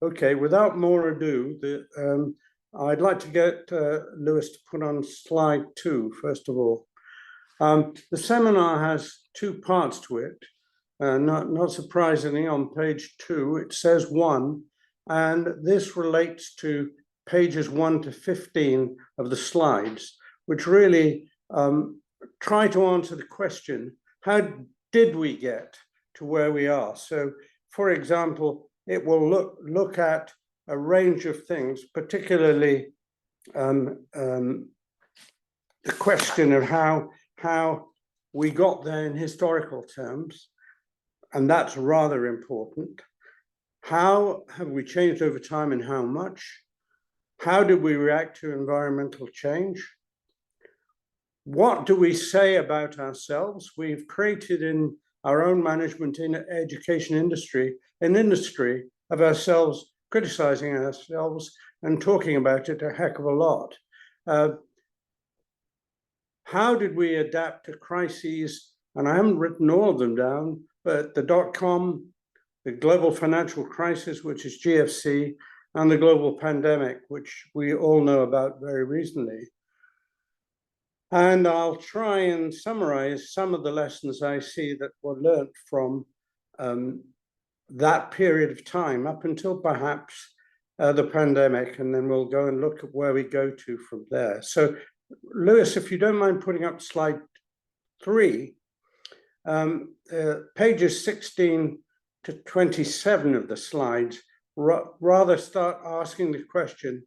Okay, without more ado, I'd like to get Lewis to put on slide 2, first of all. The seminar has 2 parts to it. Not surprisingly, on page 2, it says 1, and this relates to pages 1 to 15 of the slides, which really try to answer the question, how did we get to where we are? So, for example, it will look at a range of things, particularly the question of how we got there in historical terms, and that's rather important. How have we changed over time and how much? How did we react to environmental change? What do we say about ourselves? We've created in our own management in education industry, an industry of ourselves criticizing ourselves and talking about it a heck of a lot. How did we adapt to crises? And I haven't written all of them down, but the dot-com, the global financial crisis, which is GFC, and the global pandemic, which we all know about very recently. And I'll try and summarize some of the lessons I see that were learned from that period of time up until perhaps the pandemic, and then we'll go and look at where we go to from there. So, Lewis, if you don't mind putting up slide 3, pages 16 to 27 of the slides rather start asking the question,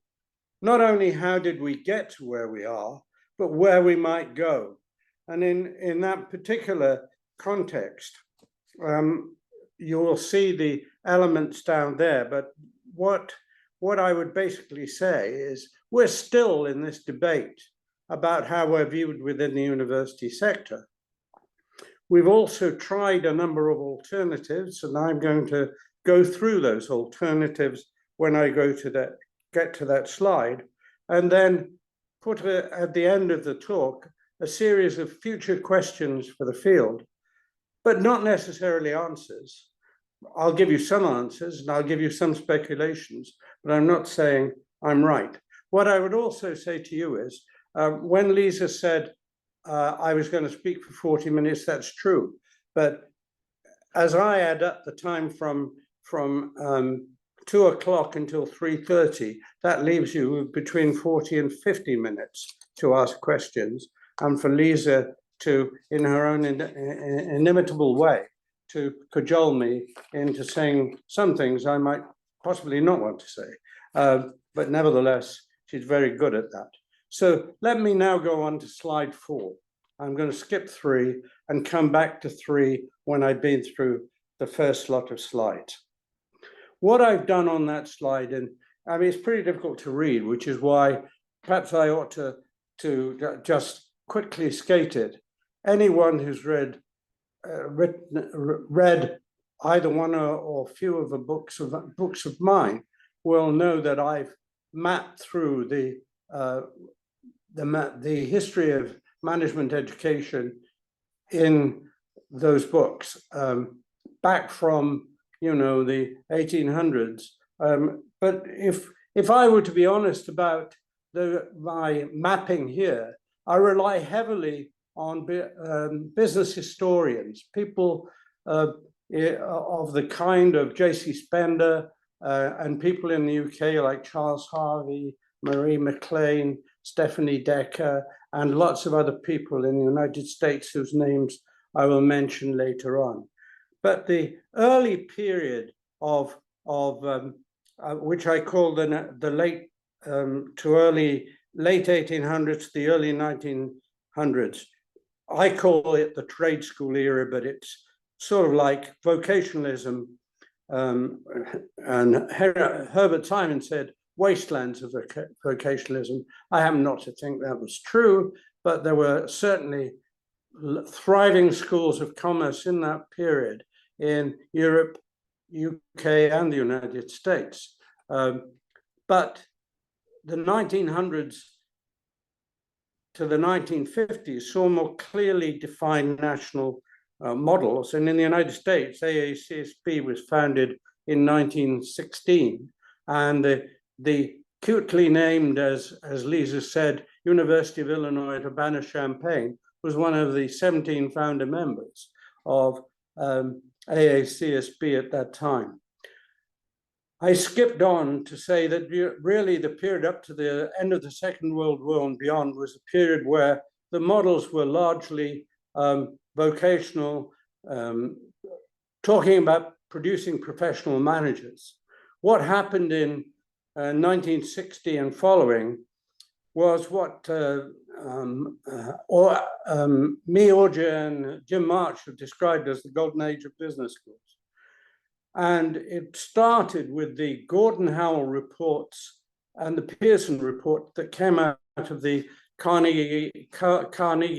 not only how did we get to where we are, but where we might go. And in that particular context, you will see the elements down there, but what I would basically say is we're still in this debate about how we're viewed within the university sector. We've also tried a number of alternatives, and I'm going to go through those alternatives when I get to that slide, and then put at the end of the talk a series of future questions for the field, but not necessarily answers. I'll give you some answers and I'll give you some speculations, but I'm not saying I'm right. What I would also say to you is, when Lisa said I was going to speak for 40 minutes, that's true. But as I add up the time from 2 o'clock until 3:30, that leaves you between 40 and 50 minutes to ask questions, and for Lisa to, in her own inimitable way, to cajole me into saying some things I might possibly not want to say. But nevertheless, she's very good at that. So let me now go on to slide 4. I'm going to skip 3 and come back to 3 when I've been through the first lot of slides. What I've done on that slide, and I mean, it's pretty difficult to read, which is why perhaps I ought to just quickly skate it. Anyone who's read either one or few of the books of mine will know that I've mapped through the history of management education in those books, back from the 1800s. But if I were to be honest about my mapping here, I rely heavily on business historians, people of the kind of J.C. Spender and people in the UK like Charles Harvey, Marie McLean, Stephanie Decker, and lots of other people in the United States whose names I will mention later on. But the early period of which I call the late to late 1800s, the early 1900s, I call it the trade school era, but it's sort of like vocationalism. And Herbert Simon said, wastelands of vocationalism. I happen not to think that was true, but there were certainly thriving schools of commerce in that period in Europe, UK, and the United States. But the 1900s to the 1950s saw more clearly defined national models. And in the United States, AACSB was founded in 1916. And the cutely named, as Lisa said, University of Illinois at Urbana-Champaign was one of the 17 founder members of AACSB at that time. I skipped on to say that really the period up to the end of the Second World War and beyond was a period where the models were largely vocational, talking about producing professional managers. What happened in 1960 and following was what Orja and Jim March have described as the golden age of business schools. And it started with the Gordon Howell reports and the Pearson report that came out of the Carnegie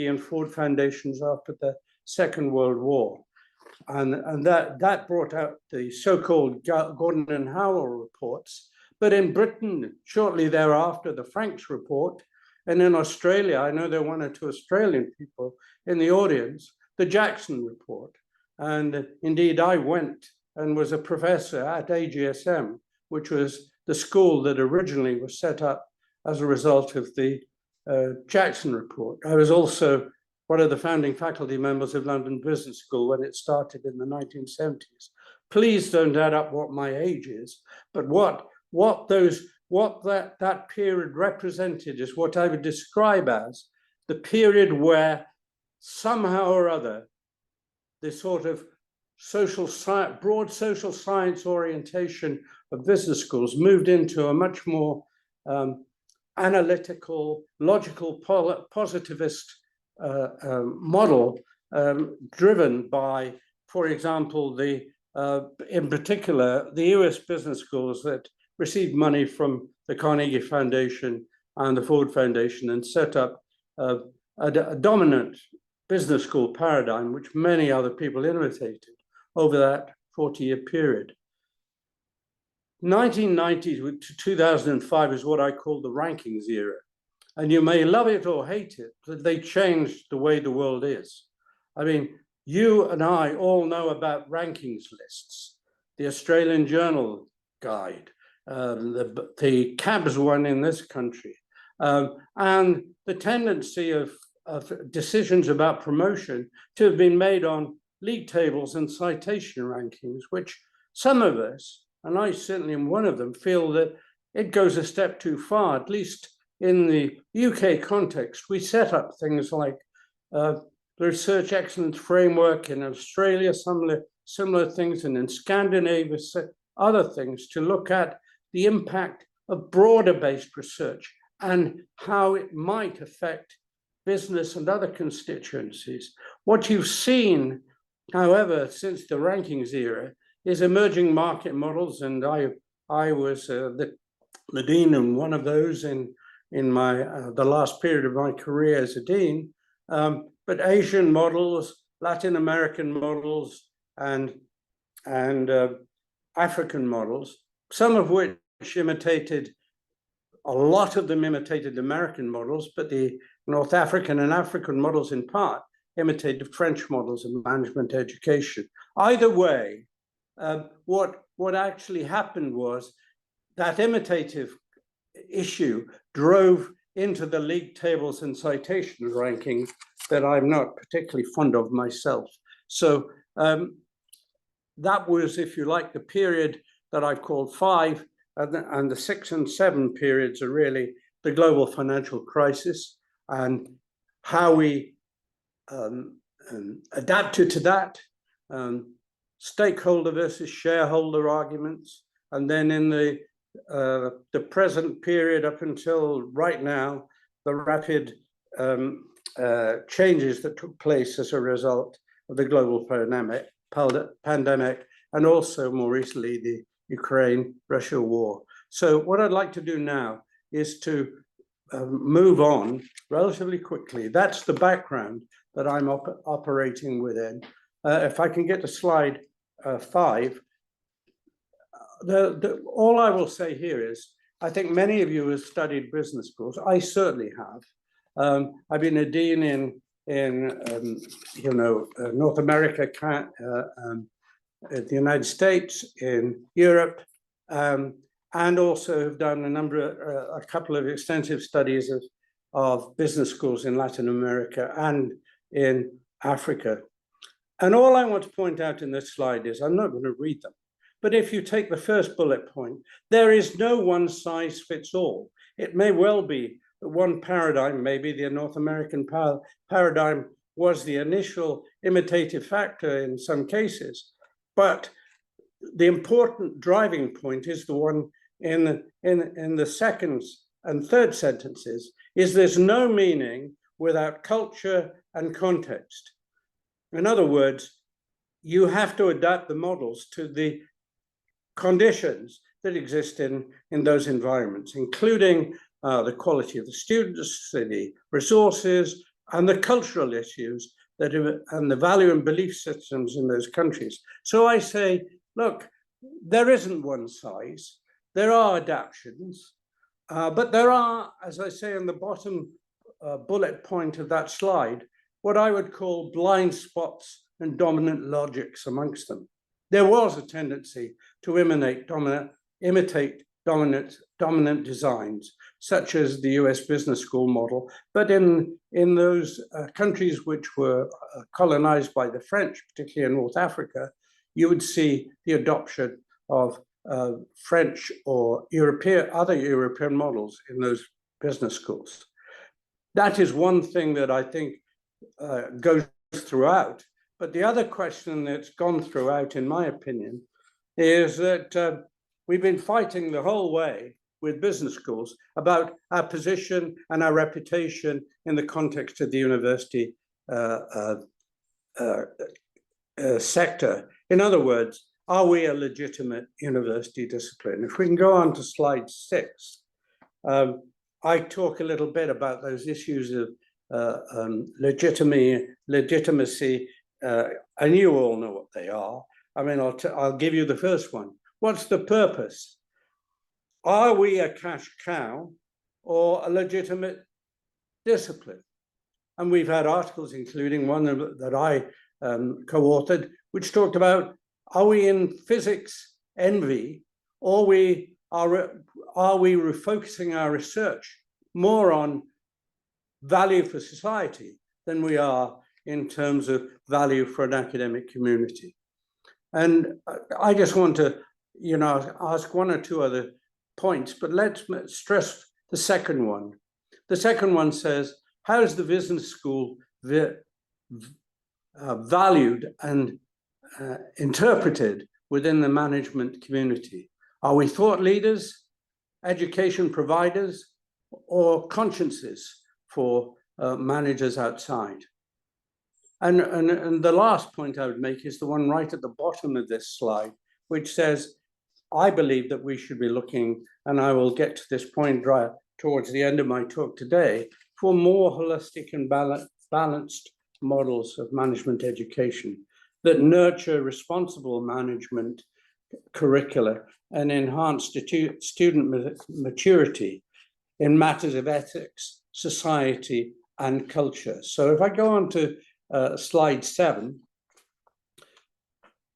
and Ford Foundations after the Second World War. And that brought out the so-called Gordon and Howell reports. But in Britain, shortly thereafter, the Franks report, and in Australia, I know there are 1 or 2 Australian people in the audience, the Jackson report. And indeed, I went and was a professor at AGSM, which was the school that originally was set up as a result of the Jackson report. I was also one of the founding faculty members of London Business School when it started in the 1970s. Please don't add up what my age is, but what that period represented is what I would describe as the period where somehow or other the sort of broad social science orientation of business schools moved into a much more analytical, logical, positivist model driven by, for example, in particular, the US business schools that received money from the Carnegie Foundation and the Ford Foundation and set up a dominant business school paradigm, which many other people imitated over that 40-year period. 1990 to 2005 is what I call the rankings era. And you may love it or hate it, but they changed the way the world is. I mean, you and I all know about rankings lists, the Australian Journal Guide, the CABS one in this country, and the tendency of decisions about promotion to have been made on league tables and citation rankings, which some of us, and I certainly am one of them, feel that it goes a step too far. At least in the UK context, we set up things like the Research Excellence Framework in Australia, similar things, and in Scandinavia, other things to look at the impact of broader-based research and how it might affect business and other constituencies. What you've seen, however, since the rankings era is emerging market models, and I was the dean in one of those in my the last period of my career as a dean. But Asian models, Latin American models, and African models, some of which imitated, a lot of them imitated American models, but the North African and African models in part imitated French models of management education. Either way, what actually happened was that imitative issue drove into the league tables and citation rankings that I'm not particularly fond of myself. So that was, if you like, the period that I've called 5, and the 6 and 7 periods are really the global financial crisis and how we adapted to that, stakeholder versus shareholder arguments, and then in the present period up until right now, the rapid changes that took place as a result of the global pandemic, and also more recently the Ukraine-Russia war. So what I'd like to do now is to move on relatively quickly. That's the background that I'm operating within. If I can get to slide 5, all I will say here is, I think many of you have studied business schools. I certainly have. I've been a dean in North America, the United States, in Europe, and and also have done a couple of extensive studies of business schools in Latin America and in Africa. And all I want to point out in this slide is, I'm not going to read them, but if you take the first bullet point, there is no one size fits all. It may well be that one paradigm, maybe the North American paradigm, was the initial imitative factor in some cases, but the important driving point is the one in the second and third sentences, is there's no meaning without culture and context. In other words, you have to adapt the models to the conditions that exist in those environments, including the quality of the students, the resources, and the cultural issues and the value and belief systems in those countries. So I say, look, there isn't one size. There are adaptations, but there are, as I say in the bottom bullet point of that slide, what I would call blind spots and dominant logics amongst them. There was a tendency to imitate dominant designs, such as the US business school model, but in those countries which were colonized by the French, particularly in North Africa, you would see the adoption of French or other European models in those business schools. That is one thing that I think goes throughout. But the other question that's gone throughout, in my opinion, is that we've been fighting the whole way with business schools about our position and our reputation in the context of the university sector. In other words, are we a legitimate university discipline? If we can go on to slide 6, I talk a little bit about those issues of legitimacy, and you all know what they are. I mean, I'll give you the first one. What's the purpose? Are we a cash cow or a legitimate discipline? And we've had articles, including one that I co-authored, which talked about, are we in physics envy, or are we refocusing our research more on value for society than we are in terms of value for an academic community? And I just want to, ask one or two other points, but let's stress the second one. The second one says, how is the business school valued and interpreted within the management community? Are we thought leaders, education providers, or consciences for managers outside? And the last point I would make is the one right at the bottom of this slide, which says, I believe that we should be looking, and I will get to this point towards the end of my talk today, for more holistic and balanced models of management education that nurture responsible management curricula and enhance student maturity in matters of ethics, society, and culture. So if I go on to slide 7,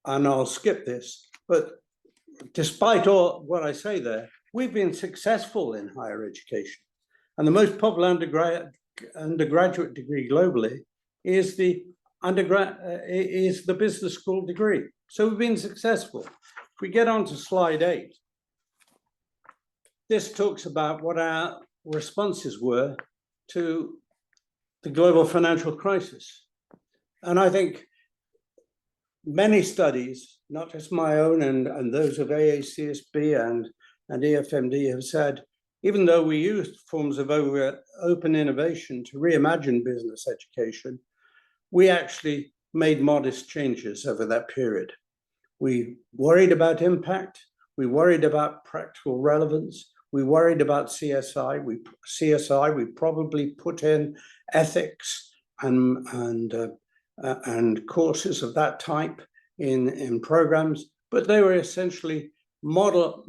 and I'll skip this, but despite all what I say there, we've been successful in higher education. And the most popular undergraduate degree globally is the business school degree. So we've been successful. If we get on to slide 8, this talks about what our responses were to the global financial crisis. And I think many studies, not just my own and those of AACSB and EFMD, have said, even though we used forms of open innovation to reimagine business education, we actually made modest changes over that period. We worried about impact. We worried about practical relevance. We worried about CSI. We probably put in ethics and courses of that type in programs, but they were essentially modest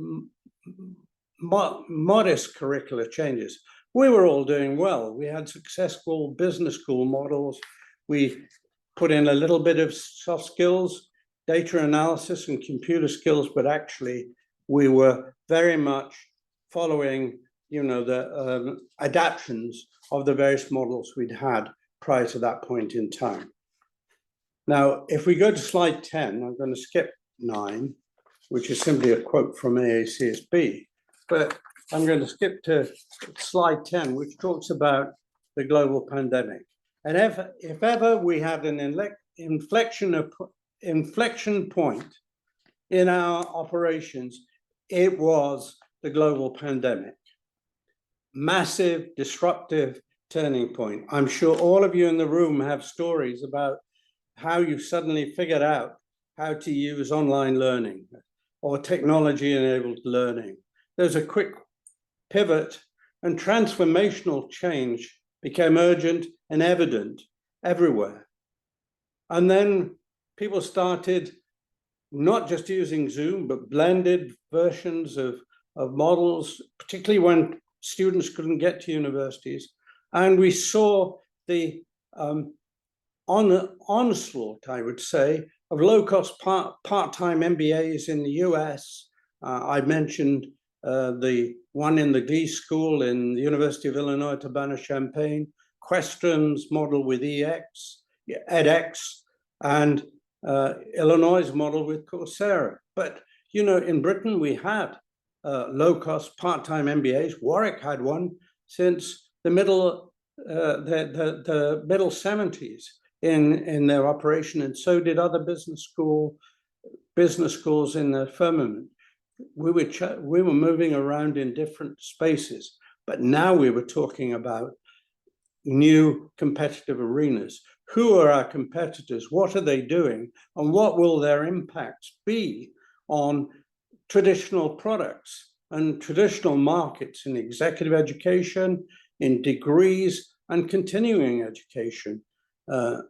curricular changes. We were all doing well. We had successful business school models. We put in a little bit of soft skills, data analysis and computer skills, but actually we were very much following, the adaptations of the various models we'd had prior to that point in time. Now, if we go to slide 10, I'm going to skip 9, which is simply a quote from AACSB, but I'm going to skip to slide 10, which talks about the global pandemic. And if ever we had an inflection point in our operations, it was the global pandemic. Massive, disruptive turning point. I'm sure all of you in the room have stories about how you suddenly figured out how to use online learning or technology-enabled learning. There's a quick pivot, and transformational change became urgent and evident everywhere. And then people started not just using Zoom, but blended versions of models, particularly when students couldn't get to universities. And we saw the onslaught, I would say, of low-cost part-time MBAs in the US. I mentioned the one in the Glee School in the University of Illinois at Urbana-Champaign, Queston's model with edX, and Illinois' model with Coursera. But, in Britain, we had low-cost part-time MBAs. Warwick had one since the middle 70s in their operation, and so did other business schools in the firmament. We were moving around in different spaces, but now we were talking about new competitive arenas. Who are our competitors? What are they doing? And what will their impacts be on traditional products and traditional markets in executive education, in degrees and continuing education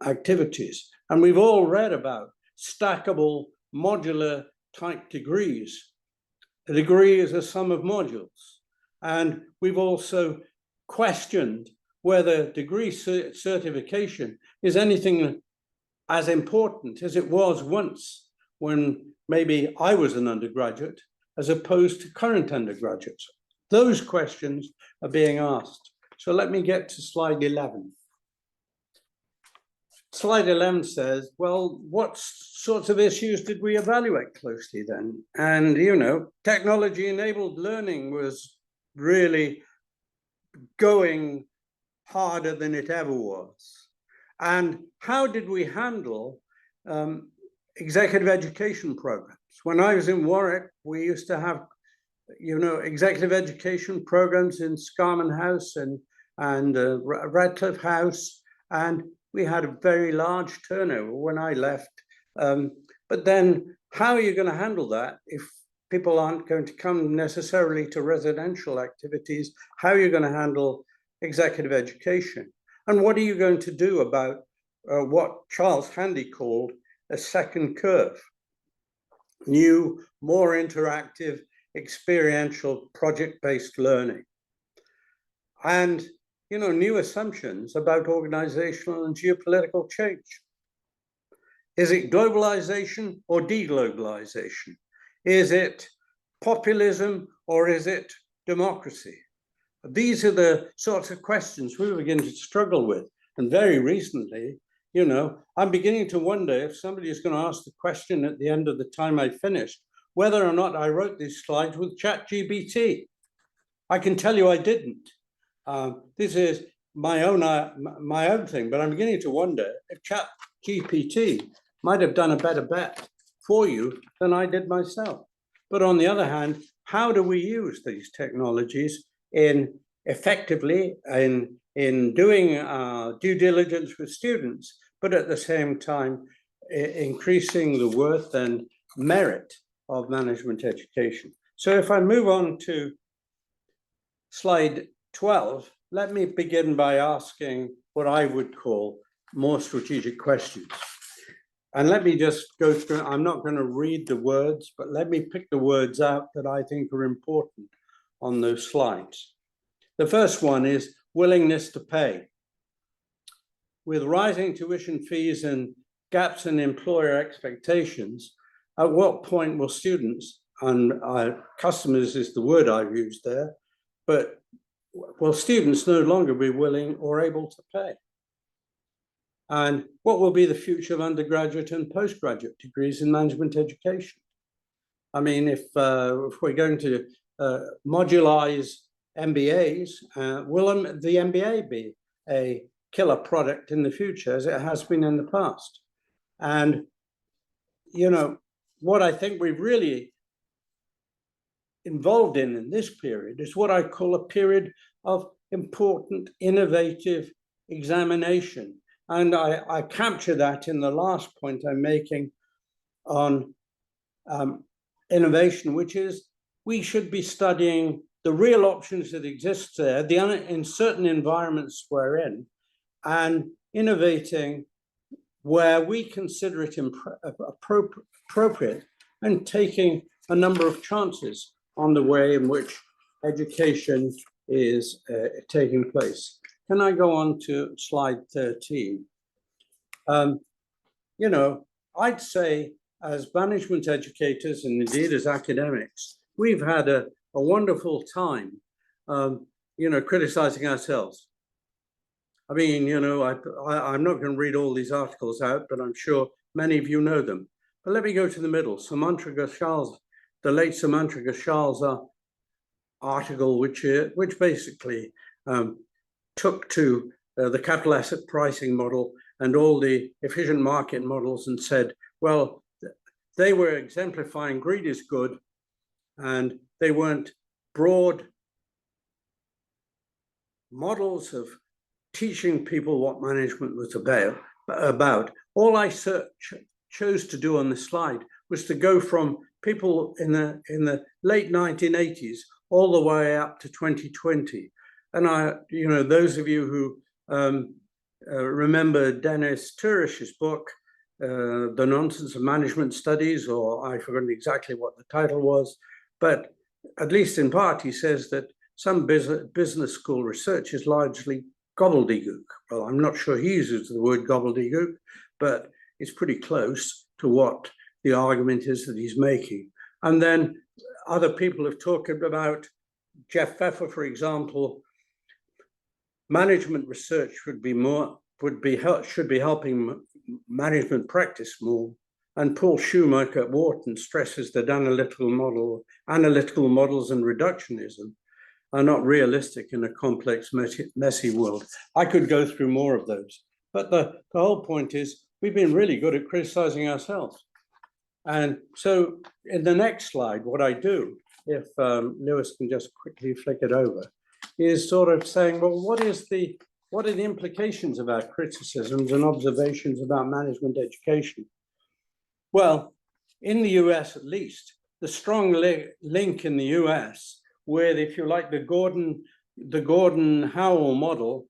activities? And we've all read about stackable modular type degrees. A degree is a sum of modules. And we've also questioned whether degree certification is anything as important as it was once when maybe I was an undergraduate, as opposed to current undergraduates. Those questions are being asked. So let me get to slide 11. Slide 11 says, well, what sorts of issues did we evaluate closely then? And, technology-enabled learning was really going harder than it ever was. And how did we handle executive education programs? When I was in Warwick, we used to have, executive education programs in Scarman House and Radcliffe House, and we had a very large turnover when I left. But then how are you going to handle that if people aren't going to come necessarily to residential activities? How are you going to handle executive education? And what are you going to do about what Charles Handy called a second curve? New, more interactive, experiential, project-based learning. And new assumptions about organizational and geopolitical change. Is it globalization or deglobalization? Is it populism or is it democracy? These are the sorts of questions we were beginning to struggle with. And very recently, I'm beginning to wonder if somebody is going to ask the question at the end of the time I finished, whether or not I wrote these slides with ChatGPT. I can tell you I didn't. This is my own thing, but I'm beginning to wonder if ChatGPT might have done a better bet for you than I did myself. But on the other hand, how do we use these technologies effectively in doing due diligence with students, but at the same time increasing the worth and merit of management education? So if I move on to slide 12, let me begin by asking what I would call more strategic questions. And let me just go through, I'm not going to read the words, but let me pick the words out that I think are important on those slides. The first one is willingness to pay. With rising tuition fees and gaps in employer expectations, at what point will students and customers is the word I've used there, but will students no longer be willing or able to pay? And what will be the future of undergraduate and postgraduate degrees in management education? I mean, if we're going to modularize MBAs, will the MBA be a killer product in the future, as it has been in the past? And, you know, what I think we've really involved in this period is what I call a period of important, innovative examination. And I capture that in the last point I'm making on innovation, which is we should be studying the real options that exist there, in certain environments we're in, and innovating where we consider it appropriate, and taking a number of chances on the way in which education is taking place. Can I go on to slide 13? You know, I'd say as management educators and indeed as academics, we've had a wonderful time, you know, criticizing ourselves. I mean, you know, I'm not going to read all these articles out, but I'm sure many of you know them. But let me go to the middle. Samantha Ghoshal, the late Samantha Ghoshal's article, which basically took to the capital asset pricing model and all the efficient market models and said, well, they were exemplifying greed is good, and they weren't broad models of teaching people what management was about. All I chose to do on this slide was to go from people in the late 1980s all the way up to 2020. And you know, those of you who remember Dennis Turish's book, The Nonsense of Management Studies, or I forgot exactly what the title was, but at least in part, he says that some business school research is largely gobbledygook. Well, I'm not sure he uses the word gobbledygook, but it's pretty close to what the argument is that he's making. And then other people have talked about, Jeff Pfeffer, for example, management research should be helping management practice more. And Paul Schumacher at Wharton stresses that analytical models and reductionism are not realistic in a complex, messy world. I could go through more of those, but the whole point is we've been really good at criticizing ourselves. And so in the next slide, what I do, if Lewis can just quickly flick it over, is sort of saying, well, what are the implications of our criticisms and observations about management education? Well, in the US at least, the strong link in the US with, if you like, the Gordon Howell model,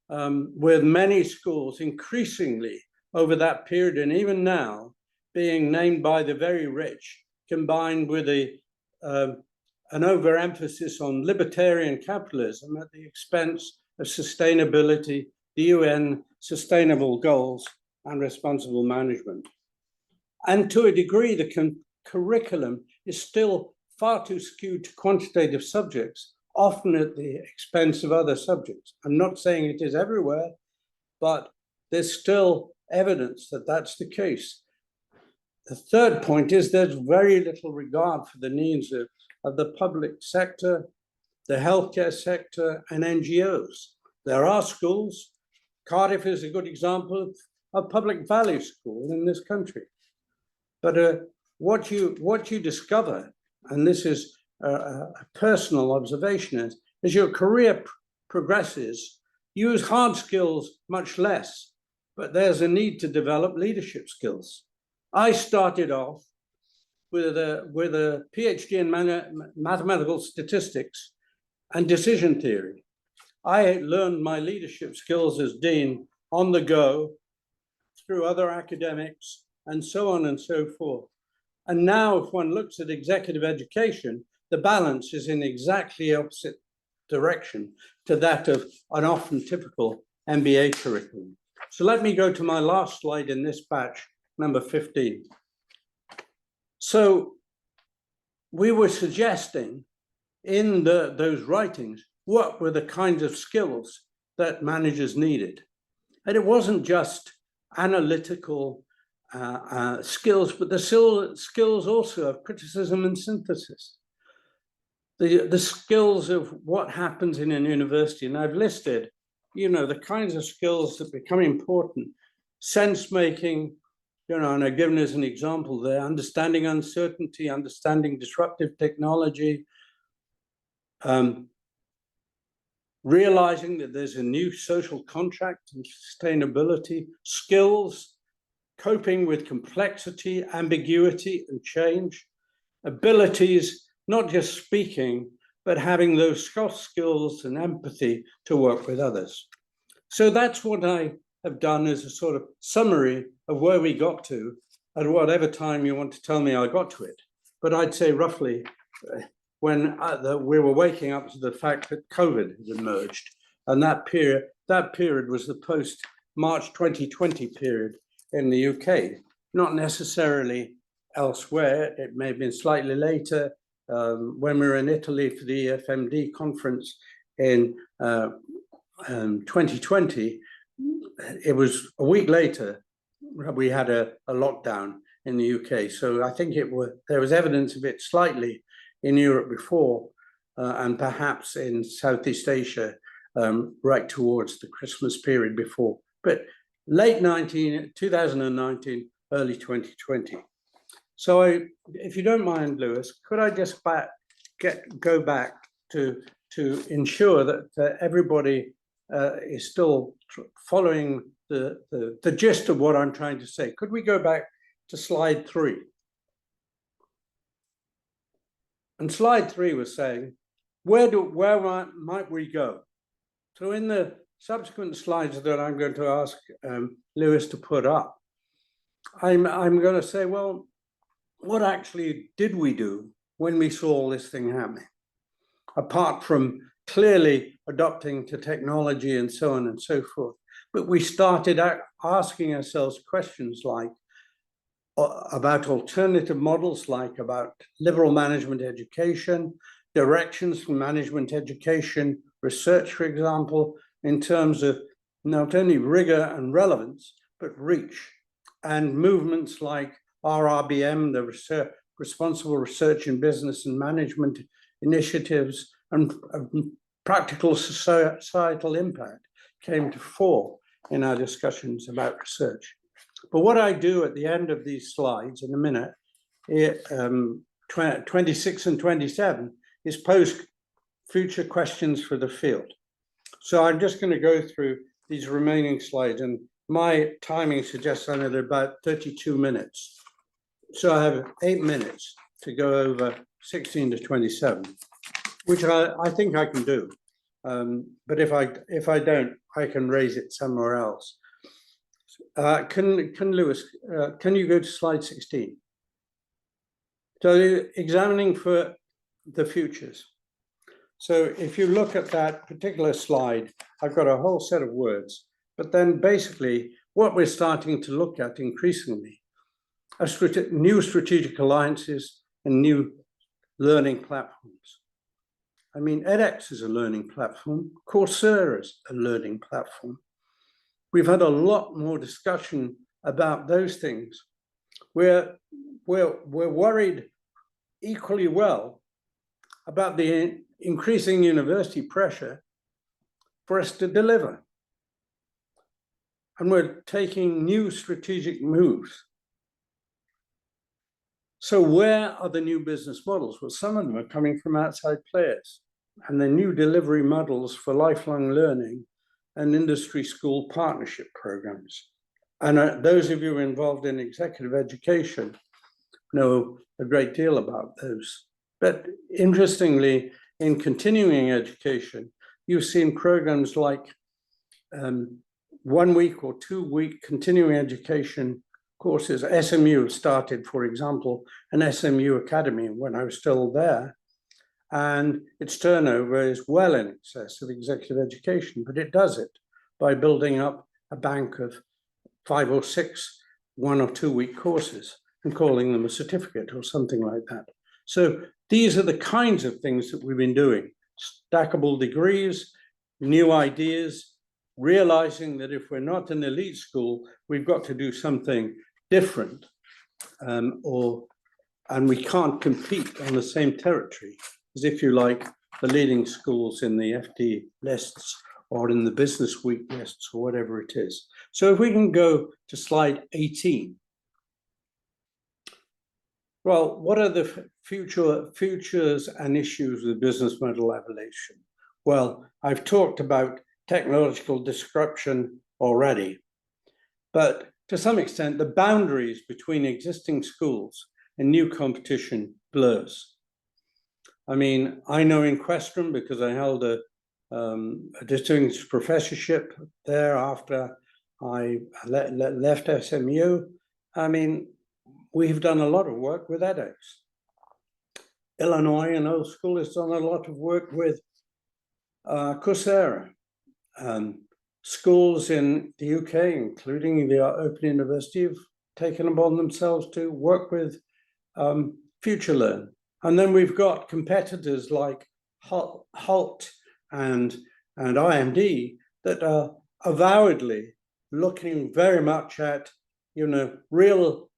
with many schools increasingly over that period and even now being named by the very rich, combined with an overemphasis on libertarian capitalism at the expense of sustainability, the UN sustainable goals, and responsible management. And to a degree, the curriculum is still far too skewed to quantitative subjects, often at the expense of other subjects. I'm not saying it is everywhere, but there's still evidence that that's the case. The third point is there's very little regard for the needs of the public sector, the healthcare sector, and NGOs. There are schools. Cardiff is a good example of public value school in this country. But what you discover, and this is a personal observation, as your career progresses, you use hard skills much less, but there's a need to develop leadership skills. I started off with a PhD in mathematical statistics and decision theory. I learned my leadership skills as dean on the go through other academics and so on and so forth. And now if one looks at executive education, the balance is in exactly opposite direction to that of an often typical MBA curriculum. So let me go to my last slide in this batch, number 15. So we were suggesting in those writings what were the kinds of skills that managers needed. And it wasn't just analytical skills, but the skills also of criticism and synthesis. The skills of what happens in an university. And I've listed, the kinds of skills that become important. Sense making, and I've given as an example there, understanding uncertainty, understanding disruptive technology, realizing that there's a new social contract and sustainability, skills, coping with complexity, ambiguity, and change, abilities, not just speaking, but having those soft skills and empathy to work with others. So that's what I have done as a sort of summary of where we got to at whatever time you want to tell me I got to it. But I'd say roughly when we were waking up to the fact that COVID had emerged, and that period was the post-March 2020 period in the UK, not necessarily elsewhere. It may have been slightly later. When we were in Italy for the EFMD conference in 2020, it was a week later we had a lockdown in the UK. So I think there was evidence of it slightly in Europe before, and perhaps in Southeast Asia right towards the Christmas period before. But late 2019, early 2020. So if you don't mind, Lewis, could I just go back to ensure that everybody is still following the gist of what I'm trying to say? Could we go back to slide 3? And slide 3 was saying, where might we go? So in the subsequent slides that I'm going to ask Lewis to put up, I'm going to say, well, what actually did we do when we saw all this thing happening? Apart from clearly adopting to technology and so on and so forth. But we started asking ourselves questions like, about alternative models, like about liberal management education, directions for management education, research, for example, in terms of not only rigor and relevance, but reach, and movements like RRBM, the Responsible Research in Business and Management initiatives, and practical societal impact came to fore in our discussions about research. But what I do at the end of these slides in a minute, 26 and 27, is pose future questions for the field. So I'm just going to go through these remaining slides, and my timing suggests I'm at about 32 minutes. So I have 8 minutes to go over 16 to 27, which I think I can do. But if I don't, I can raise it somewhere else. Can Lewis, can you go to slide 16? So examining for the futures. So if you look at that particular slide, I've got a whole set of words, but then basically what we're starting to look at increasingly are new strategic alliances and new learning platforms. I mean, edX is a learning platform, Coursera is a learning platform. We've had a lot more discussion about those things. We're worried equally well about the increasing university pressure for us to deliver. And we're taking new strategic moves. So where are the new business models? Well, some of them are coming from outside players, and the new delivery models for lifelong learning and industry school partnership programs. And those of you involved in executive education know a great deal about those. But interestingly, in continuing education, you've seen programs like 1 week or 2 week continuing education courses. SMU started, for example, an SMU Academy when I was still there, and its turnover is well in excess of executive education, but it does it by building up a bank of 5 or 6 1 or 2 week courses and calling them a certificate or something like that. So these are the kinds of things that we've been doing. Stackable degrees, new ideas, realizing that if we're not an elite school, we've got to do something different, and we can't compete on the same territory as, if you like, the leading schools in the FD lists or in the Business Week lists or whatever it is. So if we can go to slide 18. Well, what are the futures and issues with business model evolution? Well, I've talked about technological disruption already, but to some extent, the boundaries between existing schools and new competition blurs. I mean, I know in Questrom, because I held a distinguished professorship there after I left SMU. I mean, we've done a lot of work with edX. Illinois, an old school, has done a lot of work with Coursera. Schools in the UK, including the Open University, have taken upon themselves to work with FutureLearn. And then we've got competitors like HALT and IMD that are avowedly looking very much at, you know, real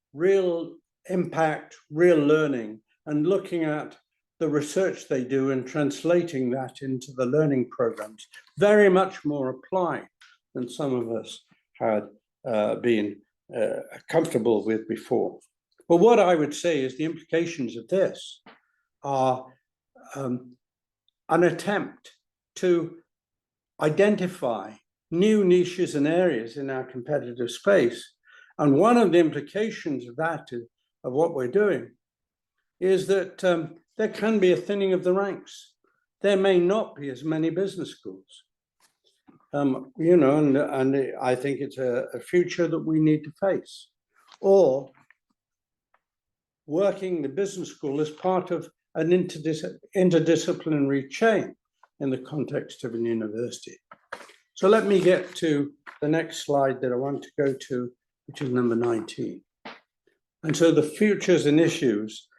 impact, real learning, and looking at the research they do and translating that into the learning programs, very much more applied than some of us had been comfortable with before. But what I would say is the implications of this are an attempt to identify new niches and areas in our competitive space. And one of the implications of that, of what we're doing, is that there can be a thinning of the ranks. There may not be as many business schools. You know, and I think it's a future that we need to face. Or working the business school as part of an interdisciplinary chain in the context of an university. So let me get to the next slide that I want to go to, which is number 19. And so the futures and issues,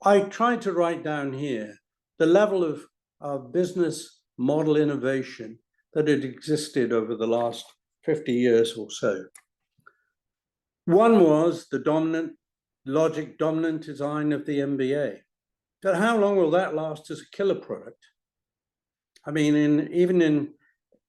I tried to write down here the level of business model innovation that had existed over the last 50 years or so. One was the dominant design of the MBA. But how long will that last as a killer product? I mean, even in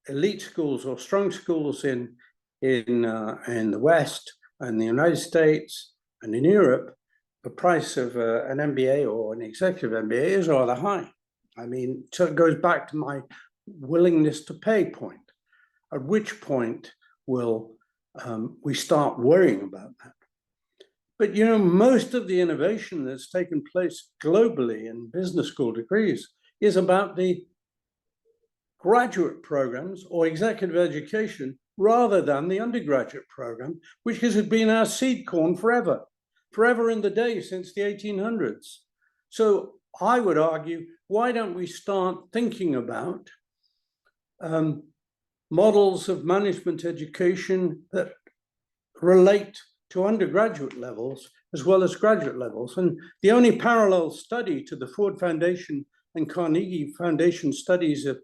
elite schools or strong schools in the West and the United States and in Europe, the price of an MBA or an executive MBA is rather high. I mean, so it goes back to my willingness to pay point. At which point will we start worrying about that? But, you know, most of the innovation that's taken place globally in business school degrees is about the graduate programs or executive education rather than the undergraduate program, which has been our seed corn forever in the day since the 1800s. So I would argue, why don't we start thinking about models of management education that relate to undergraduate levels as well as graduate levels? And the only parallel study to the Ford Foundation and Carnegie Foundation studies of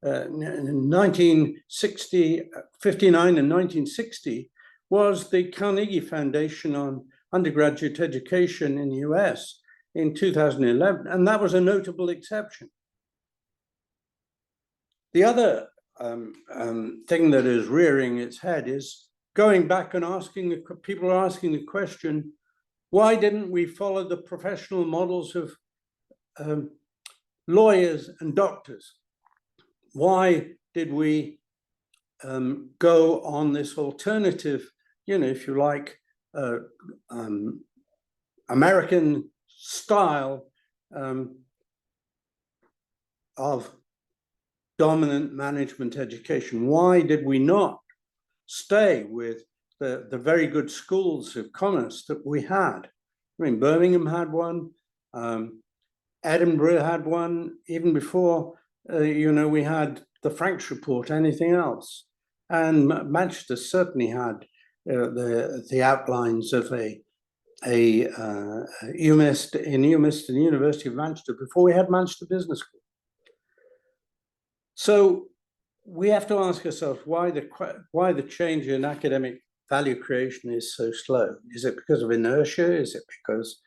1959 and 1960 was the Carnegie Foundation on undergraduate education in the US in 2011, and that was a notable exception. The other thing that is rearing its head is going back and people are asking the question, why didn't we follow the professional models of lawyers and doctors? Why did we go on this alternative, you know, if you like, American style of dominant management education? Why did we not stay with the very good schools of commerce that we had? I mean, Birmingham had one, Edinburgh had one, even before, you know, we had the Franks Report, anything else. And Manchester certainly had the outlines of a UMist and University of Manchester before we had Manchester Business School. So we have to ask ourselves why the change in academic value creation is so slow. Is it because of inertia? Is it because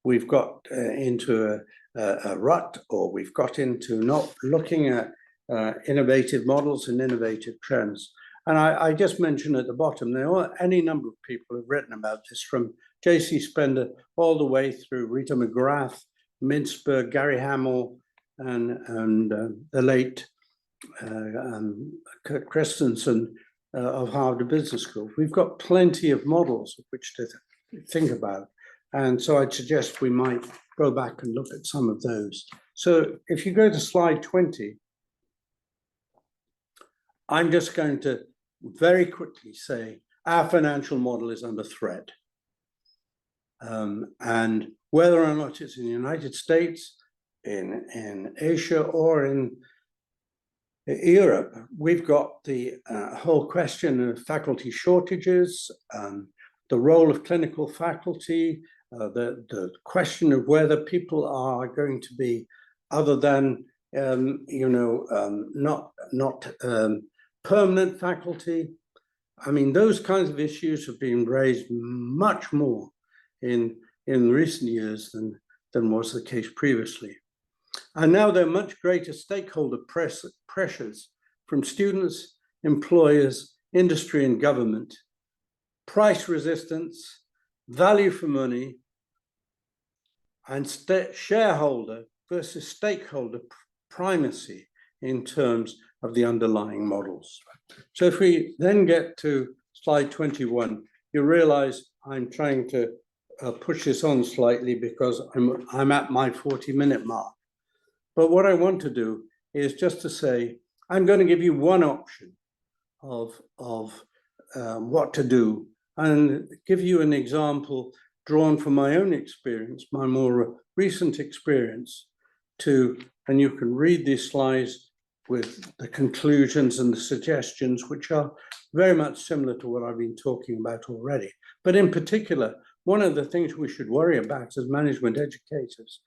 we've got into a rut, or we've got into not looking at innovative models and innovative trends? And I just mentioned at the bottom, there are any number of people who've written about this, from J.C. Spender all the way through Rita McGrath, Mintzberg, Gary Hamel, and the late Kurt Christensen of Harvard Business School. We've got plenty of models of which to think about. And so I'd suggest we might go back and look at some of those. So if you go to slide 20, I'm just going to very quickly say our financial model is under threat. And whether or not it's in the United States, in Asia, or in Europe, we've got the whole question of faculty shortages, the role of clinical faculty, the question of whether people are going to be other than not permanent faculty. I mean, those kinds of issues have been raised much more in recent years than was the case previously. And now there are much greater stakeholder pressures from students, employers, industry, and government. Price resistance, value for money, and shareholder versus stakeholder primacy in terms of the underlying models. So if we then get to slide 21, you realize I'm trying to push this on slightly because I'm at my 40-minute mark. But what I want to do is just to say, I'm going to give you one option of what to do, and give you an example drawn from my own experience, my more recent experience, and you can read these slides with the conclusions and the suggestions, which are very much similar to what I've been talking about already. But in particular, one of the things we should worry about as management educators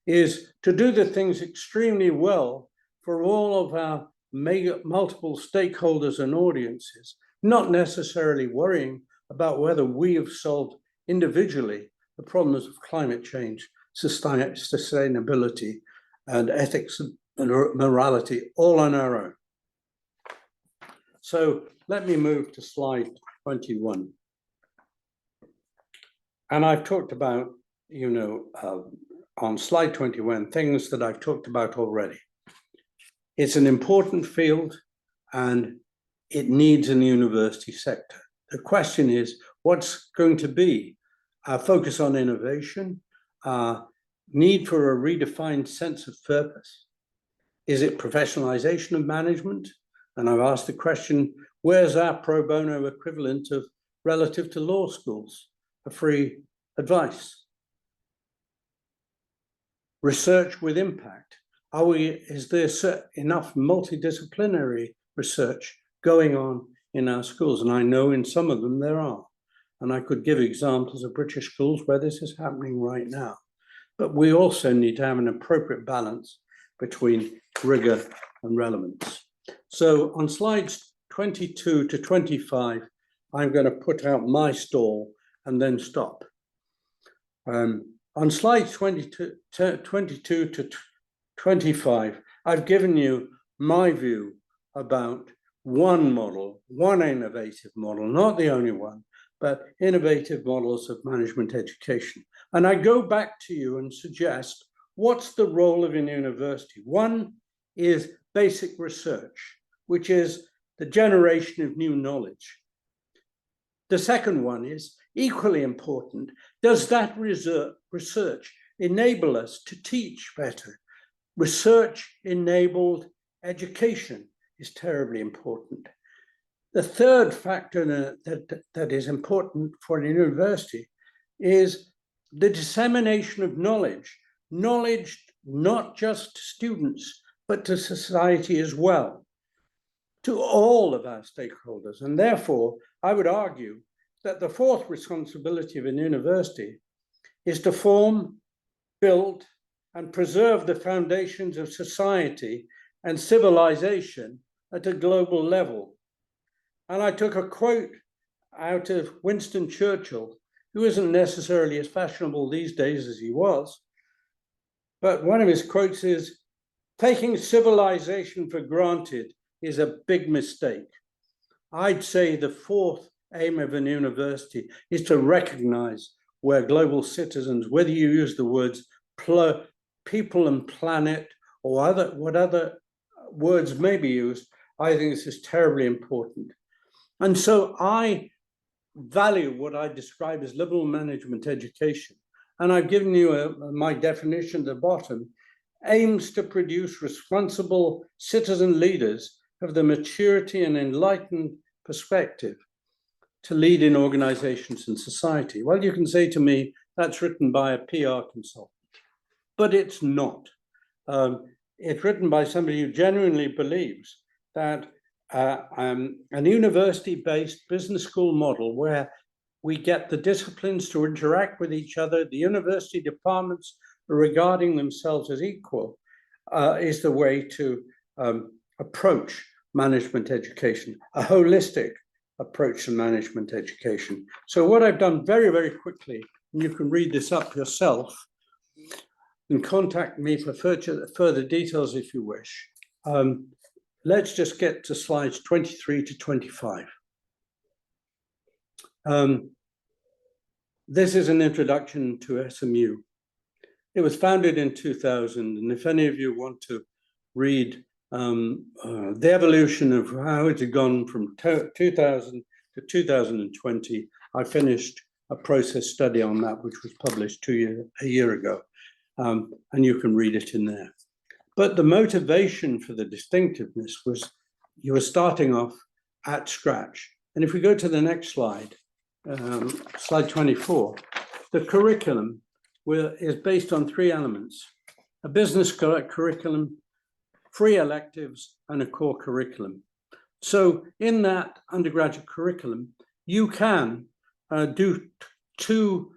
is to do the things extremely well for all of our multiple stakeholders and audiences, not necessarily worrying about whether we have solved individually the problems of climate change, sustainability, and ethics and morality all on our own. So let me move to slide 21. And I've talked about, on slide 21, things that I've talked about already. It's an important field and it needs a university sector. The question is, what's going to be our focus on innovation, our need for a redefined sense of purpose? Is it professionalization of management? And I've asked the question, where's our pro bono equivalent of relative to law schools for free advice? Research with impact. Is there enough multidisciplinary research going on in our schools? And I know in some of them there are. And I could give examples of British schools where this is happening right now. But we also need to have an appropriate balance between rigor and relevance. So on slides 22 to 25, I'm going to put out my stall and then stop. On slides 22 to 25, I've given you my view about one model, one innovative model, not the only one, but innovative models of management education. And I go back to you and suggest, what's the role of a university? One is basic research, which is the generation of new knowledge. The second one is equally important. Does that research enable us to teach better? Research-enabled education is terribly important. The third factor that is important for a university is the dissemination of knowledge. Knowledge not just to students, but to society as well, to all of our stakeholders. And therefore, I would argue that the fourth responsibility of an university is to form, build, and preserve the foundations of society and civilization at a global level. And I took a quote out of Winston Churchill, who isn't necessarily as fashionable these days as he was, but one of his quotes is, "Taking civilization for granted is a big mistake." I'd say the fourth aim of an university is to recognize where global citizens, whether you use the words people and planet or what other words may be used, I think this is terribly important. And so I value what I describe as liberal management education. And I've given you my definition at the bottom, aims to produce responsible citizen leaders of the maturity and enlightened perspective to lead in organizations and society. Well, you can say to me, that's written by a PR consultant, but it's not. It's written by somebody who genuinely believes that an university-based business school model where we get the disciplines to interact with each other, the university departments regarding themselves as equal, is the way to approach management education, a holistic approach to management education. So what I've done very, very quickly, and you can read this up yourself and contact me for further details if you wish. Let's just get to slides 23 to 25. This is an introduction to SMU. It was founded in 2000, and if any of you want to read the evolution of how it had gone from 2000 to 2020, I finished a process study on that, which was published a year ago, and you can read it in there. But the motivation for the distinctiveness was you were starting off at scratch. And if we go to the next slide, slide 24, the curriculum is based on three elements: a business curriculum, free electives, and a core curriculum. So in that undergraduate curriculum, you can do two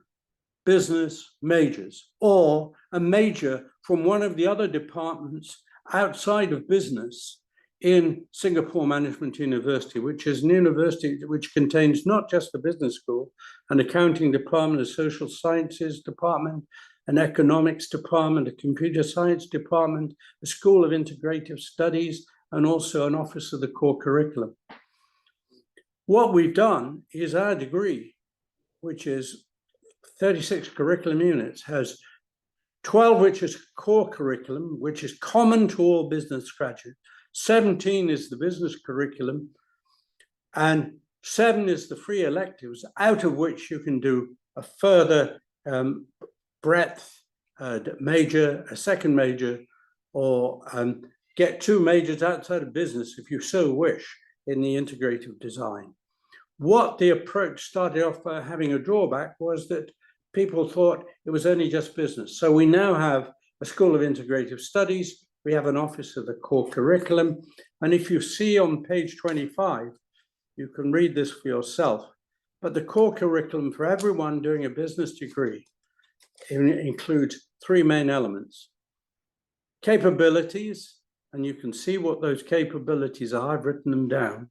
business majors or a major from one of the other departments outside of business in Singapore Management University, which is an university which contains not just the business school, an accounting department, a social sciences department, an economics department, a computer science department, a school of integrative studies, and also an office of the core curriculum. What we've done is our degree, which is 36 curriculum units, has 12 which is core curriculum, which is common to all business graduates. 17 is the business curriculum, and 7 is the free electives, out of which you can do a further breadth major, a second major, or get 2 majors outside of business if you so wish in the integrative design. What the approach started off by having a drawback was that people thought it was only just business. So we now have a School of Integrative Studies, we have an office of the core curriculum, and if you see on page 25, you can read this for yourself, but the core curriculum for everyone doing a business degree includes 3 main elements: capabilities, and you can see what those capabilities are, I've written them down,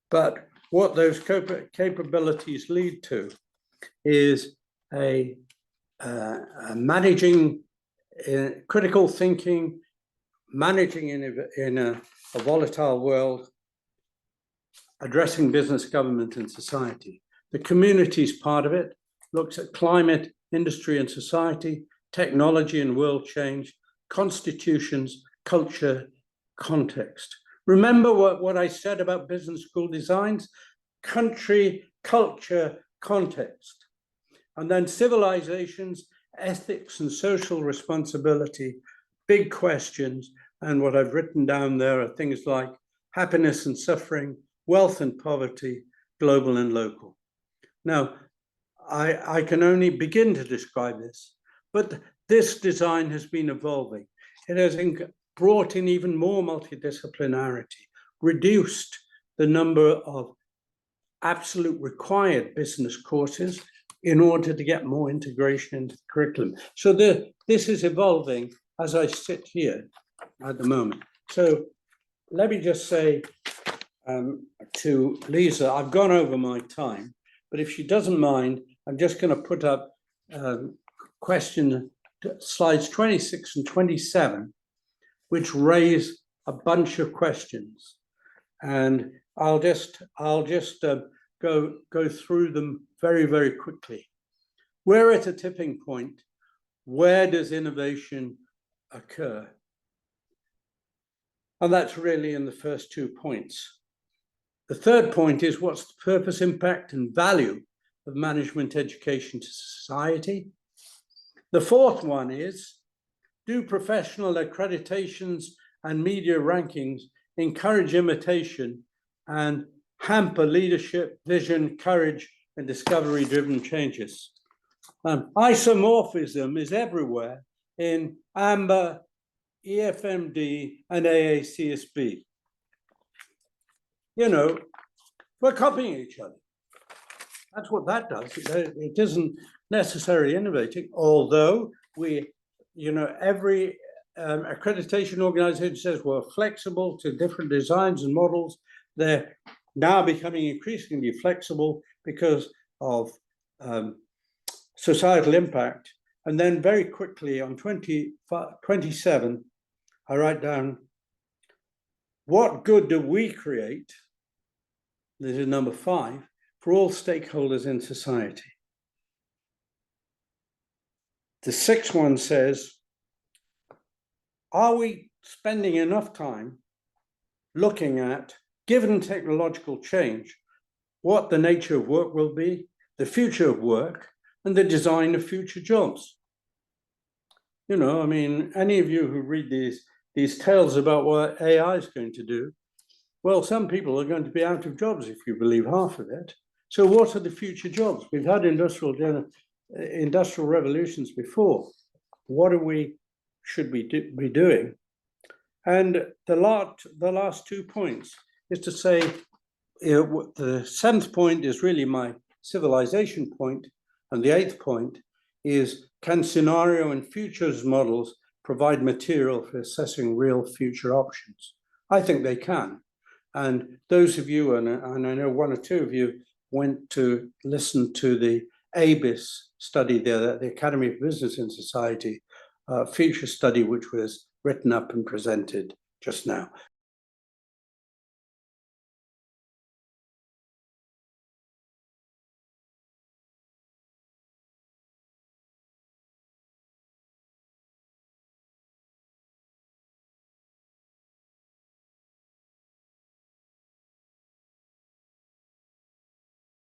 but what those capabilities lead to is a managing critical thinking, managing in a volatile world, addressing business, government, and society. The communities part of it looks at climate, industry and society, technology and world change, constitutions, culture, context. Remember what I said about business school designs? Country, culture, context. And then civilizations, ethics and social responsibility, big questions. And what I've written down there are things like happiness and suffering, wealth and poverty, global and local. Now, I can only begin to describe this, but this design has been evolving. It has brought in even more multidisciplinarity, reduced the number of absolute required business courses in order to get more integration into the curriculum. So this is evolving as I sit here at the moment. So let me just say to Lisa, I've gone over my time, but if she doesn't mind, I'm just going to put up slides 26 and 27, which raise a bunch of questions, and I'll just go through them very, very quickly. We're at a tipping point. Where does innovation occur? And that's really in the first 2 points. The third point is, what's the purpose, impact, and value of management education to society? The fourth one is, do professional accreditations and media rankings encourage imitation and hamper leadership, vision, courage, and discovery-driven changes? Isomorphism is everywhere in AMBER, EFMD, and AACSB. You know, we're copying each other. That's what that does. It isn't necessarily innovating, although every accreditation organization says we're flexible to different designs and models. They're now becoming increasingly flexible because of societal impact. And then very quickly on 27, I write down, what good do we create? This is number 5, for all stakeholders in society. The 6th one says, are we spending enough time looking at, given technological change, what the nature of work will be, the future of work, and the design of future jobs? You know, I mean, any of you who read these tales about what AI is going to do, well, some people are going to be out of jobs if you believe half of it. So what are the future jobs? We've had industrial revolutions before. What should we be doing? And the last 2 points is to say, the 7th point is really my civilization point, and the 8th point is, can scenario and futures models provide material for assessing real future options? I think they can. And those of you, and I know 1 or 2 of you, went to listen to the ABIS study there, the Academy of Business and Society feature study, which was written up and presented just now.